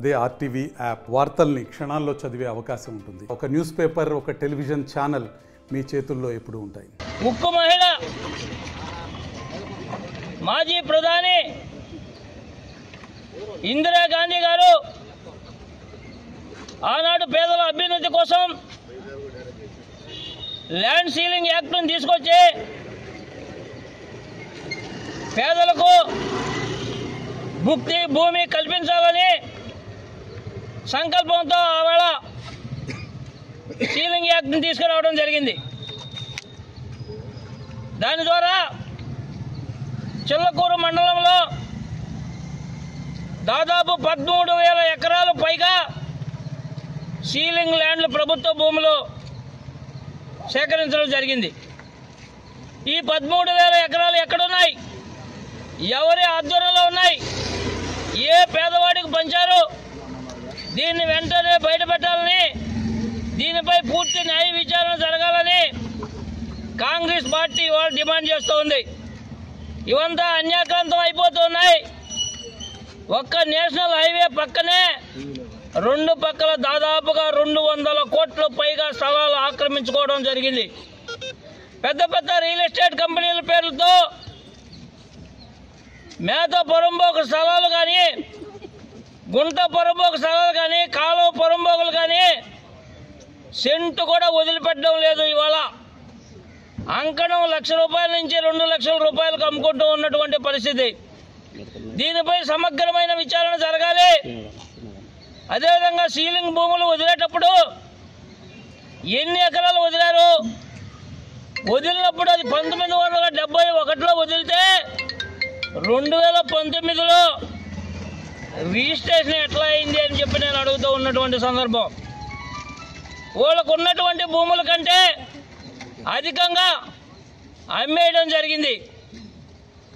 అదే RTV app వార్తల్ని క్షణాల్లో చదివే అవకాశం ఉంటుంది. ఒక న్యూస్ పేపర్, ఒక టెలివిజన్ ఛానల్ మీ చేతుల్లో ఎప్పుడూ ఉంటాయి. ఉక్కు మహిళ మాజీ ప్రధాని ఇందిరాగాంధీ గారు ఆనాడు పేదల అభ్యున్నతి కోసం ల్యాండ్ సీలింగ్ యాక్ట్ను తీసుకొచ్చి పేదలకు భూమి కల్పించాలని సంకల్పంతో ఆవేళ సీలింగ్ యాక్ట్ని తీసుకురావడం జరిగింది. దాని ద్వారా చిల్లకూరు మండలంలో దాదాపు 13,000 ఎకరాలు పైగా సీలింగ్ ల్యాండ్లు ప్రభుత్వ భూములు సేకరించడం జరిగింది. ఈ 13,000 ఎకరాలు ఎక్కడున్నాయి, ఎవరి ఆధ్వర్యంలో ఉన్నాయి, ఏ పేదవాడికి పంచారు, దీన్ని వెంటనే బయటపెట్టాలని, దీనిపై పూర్తి న్యాయ విచారణ జరగాలని కాంగ్రెస్ పార్టీ ఇవాళ డిమాండ్ చేస్తూ ఉంది. ఇవంతా అన్యాక్రాంతం అయిపోతున్నాయి. ఒక్క నేషనల్ హైవే పక్కనే రెండు పక్కల దాదాపుగా 200 కోట్ల పైగా స్థలాలు ఆక్రమించుకోవడం జరిగింది. పెద్ద పెద్ద రియల్ ఎస్టేట్ కంపెనీల పేర్లతో మేత పొరంబోకు స్థలాలు కానీ, గుంట పొరంబోకు స్థలాలు కానీ, కాలువ పొరంబోకులు కానీ సెంటు కూడా వదిలిపెట్టడం లేదు. ఇవాళ అంకణం ₹1,00,000 నుంచి ₹2,00,000 అమ్ముకుంటూ ఉన్నటువంటి పరిస్థితి. దీనిపై సమగ్రమైన విచారణ జరగాలి. అదేవిధంగా సీలింగ్ భూములు వదిలేటప్పుడు ఎన్ని ఎకరాలు వదిలారు, వదిలినప్పుడు అది 1971లో వదిలితే 2019లో రిజిస్ట్రేషన్ ఎట్లా అయింది అని చెప్పి నేను అడుగుతూ ఉన్నటువంటి సందర్భం. వాళ్ళకు ఉన్నటువంటి భూముల కంటే అధికంగా అమ్మేయడం జరిగింది.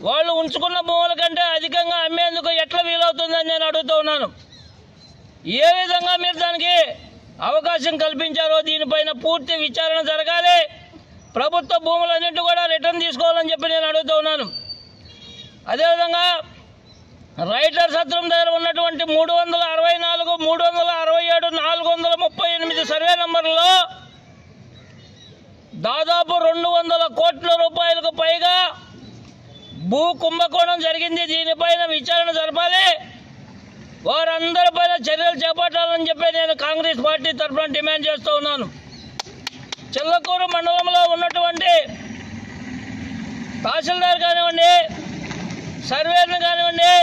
వాళ్ళు ఉంచుకున్న భూముల కంటే అధికంగా అమ్మేందుకు ఎట్లా వీలవుతుందని నేను అడుగుతూ ఉన్నాను. ఏ విధంగా మీరు దానికి అవకాశం కల్పించారో దీనిపైన పూర్తి విచారణ జరగాలి. ప్రభుత్వ భూములన్నింటి కూడా రిటర్న్ తీసుకోవాలని చెప్పి నేను అడుగుతూ ఉన్నాను. అదేవిధంగా రైటర్ సత్రం దగ్గర ఉన్నటువంటి 364, 367, 438 సర్వే నంబర్లలో దాదాపు 200 కోట్ల రూపాయలకు పైగా భూ కుంభకోణం జరిగింది. దీనిపైన విచారణ జరపాలి. వారందరిపైన చర్యలు చేపట్టాలని చెప్పి నేను కాంగ్రెస్ పార్టీ తరఫున డిమాండ్ చేస్తూ ఉన్నాను. చిల్లకూరు మండలంలో ఉన్నటువంటి తహసీల్దార్ కానివ్వండి, సర్వేర్లు కానివ్వండి,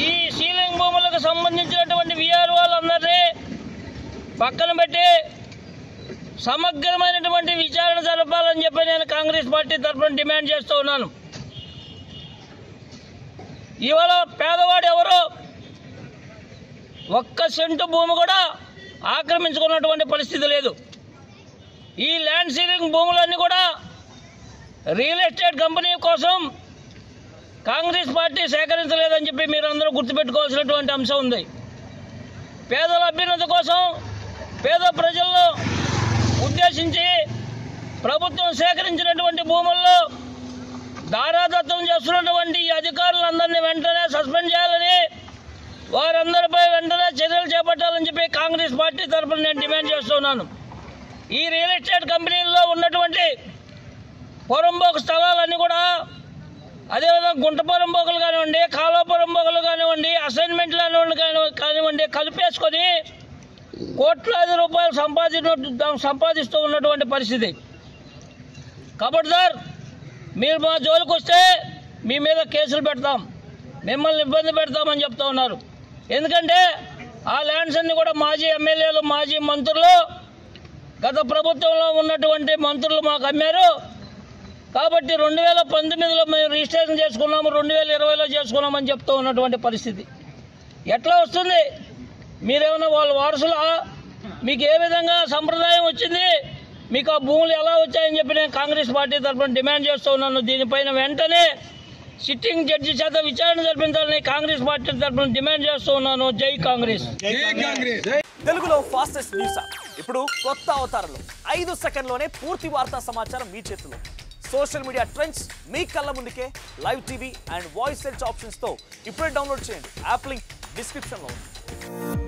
ఈ సీలింగ్ భూములకు సంబంధించినటువంటి వీఆర్ఓలందరినీ పక్కన పెట్టి సమగ్రమైనటువంటి విచారణ జరపాలని చెప్పి నేను కాంగ్రెస్ పార్టీ తరఫున డిమాండ్ చేస్తూ ఉన్నాను. ఇవాళ పేదవాడు ఎవరు ఒక్క సెంటు భూమి కూడా ఆక్రమించుకున్నటువంటి పరిస్థితి లేదు. ఈ ల్యాండ్ సీలింగ్ భూములన్నీ కూడా రియల్ ఎస్టేట్ కంపెనీ కోసం కాంగ్రెస్ పార్టీ సేకరించలేదని చెప్పి మీరందరూ గుర్తుపెట్టుకోవాల్సినటువంటి అంశం ఉంది. పేదల అభ్యున్నతి కోసం, పేద ప్రజలను ఉద్దేశించి ప్రభుత్వం సేకరించినటువంటి భూముల్లో దారాదత్తం చేస్తున్నటువంటి ఈ అధికారులందరినీ వెంటనే సస్పెండ్ చేయాలని, వారందరిపై వెంటనే చర్యలు చేపట్టాలని చెప్పి కాంగ్రెస్ పార్టీ తరఫున నేను డిమాండ్ చేస్తున్నాను. ఈ రియల్ ఎస్టేట్ కంపెనీల్లో ఉన్నటువంటి పొరంబోకు స్థలాలన్నీ కూడా, అదేవిధంగా గుంట పొరంబోకులు కానివ్వండి, కాలువ పొరంబోకులు కానివ్వండి, అసైన్మెంట్లు కానివ్వండి కలిపేసుకొని కోట్లాది రూపాయలు సంపాదిస్తూ ఉన్నటువంటి పరిస్థితి. కాబట్టి సార్, మీరు మా జోలికి వస్తే మీ మీద కేసులు పెడతాం, మిమ్మల్ని ఇబ్బంది పెడతామని చెప్తా ఉన్నారు. ఎందుకంటే ఆ ల్యాండ్స్ అన్ని కూడా మాజీ ఎమ్మెల్యేలు, మాజీ మంత్రులు, గత ప్రభుత్వంలో ఉన్నటువంటి మంత్రులు మాకు అమ్మారు. కాబట్టి 2019లో మేము రిజిస్ట్రేషన్ చేసుకున్నాము, 2020లో చేసుకున్నామని చెప్తూ ఉన్నటువంటి పరిస్థితి. ఎట్లా వస్తుంది? మీరేమన్నా వాళ్ళ వారసులా? మీకు ఏ విధంగా సంప్రదాయం వచ్చింది? మీకు ఆ భూములు ఎలా వచ్చాయని చెప్పి నేను కాంగ్రెస్ పార్టీ తరఫున డిమాండ్ చేస్తూ ఉన్నాను. దీనిపైన వెంటనే సిట్టింగ్ జడ్జి చేత విచారణ జరిపించాలని కాంగ్రెస్ పార్టీ తరఫున డిమాండ్ చేస్తూ ఉన్నాను. జై కాంగ్రెస్. తెలుగులో ఫాస్టెస్ట్ న్యూస్ ఇప్పుడు కొత్త అవతారంలో 5 సెకండ్లోనే పూర్తి వార్తా సమాచారం మీ చేతిలో. సోషల్ మీడియా ట్రెండ్స్ మీ కళ్ళ ముందుకే, live TV and voice search options తో ఇప్పుడే డౌన్లోడ్ చేయండి యాప్ లింక్ డిస్క్రిప్షన్లో ఉంది.